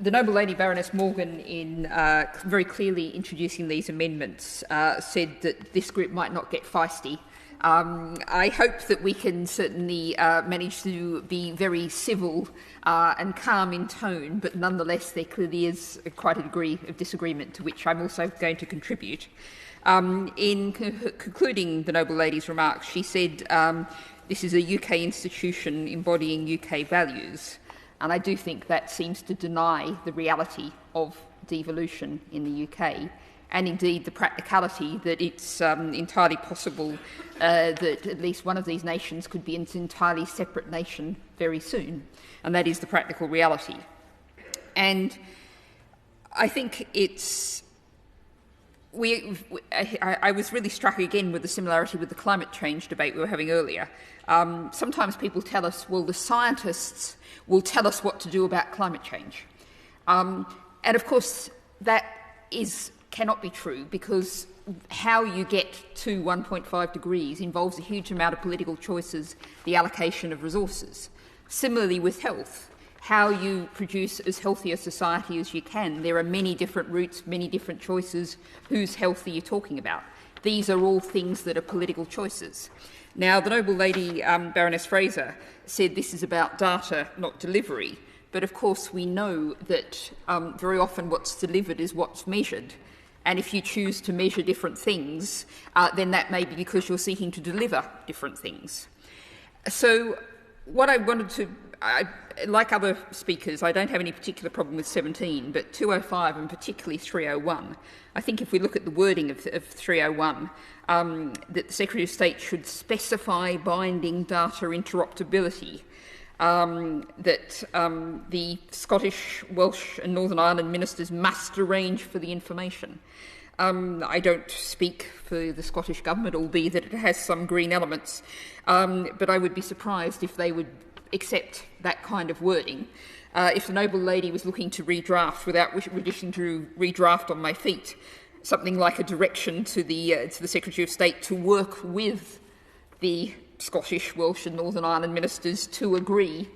The Noble Lady Baroness Morgan, in very clearly introducing these amendments, said that this group might not get feisty. I hope that we can certainly manage to be very civil and calm in tone, but nonetheless there clearly is quite a degree of disagreement to which I'm also going to contribute. In concluding the Noble Lady's remarks, she said this is a UK institution embodying UK values, and I do think that seems to deny the reality of devolution in the UK, and indeed the practicality that it's entirely possible that at least one of these nations could be an entirely separate nation very soon, and that is the practical reality. And I think it's... I was really struck again with the similarity with the climate change debate we were having earlier. Sometimes people tell us, well, the scientists will tell us what to do about climate change. And of course, that cannot be true, because how you get to 1.5 degrees involves a huge amount of political choices, the allocation of resources. Similarly with health, how you produce as healthy a society as you can. There are many different routes, many different choices. Whose health are you talking about? These are all things that are political choices. Now, the Noble Lady Baroness Fraser said this is about data, not delivery. But of course we know that very often what's delivered is what's measured. And if you choose to measure different things, then that may be because you're seeking to deliver different things. So what I wanted to... like other speakers, I don't have any particular problem with 17, but 205 and particularly 301. I think if we look at the wording of 301, that the Secretary of State should specify binding data interoperability, that the Scottish, Welsh and Northern Ireland ministers must arrange for the information. I don't speak for the Scottish Government, albeit that it has some green elements, but I would be surprised if they would accept that kind of wording. If the Noble Lady was looking to redraft without wishing to redraft on my feet, something like a direction to the Secretary of State to work with the Scottish, Welsh and Northern Ireland ministers to agree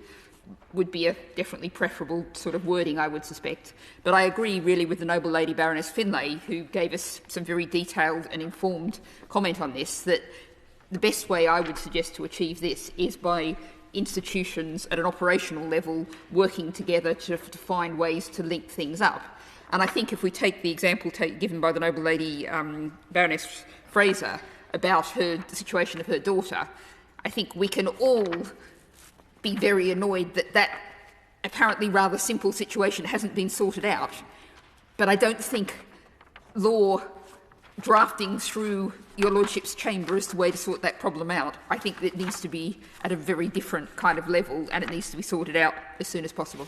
would be a definitely preferable sort of wording, I would suspect. But I agree really with the Noble Lady Baroness Finlay, who gave us some very detailed and informed comment on this, that the best way I would suggest to achieve this is by institutions at an operational level working together to find ways to link things up. And I think if we take the example given by the Noble Lady Baroness Fraser about the situation of her daughter, I think we can all be very annoyed that that apparently rather simple situation hasn't been sorted out. But I don't think law drafting through your Lordship's chamber is the way to sort that problem out. I think that it needs to be at a very different kind of level, and it needs to be sorted out as soon as possible.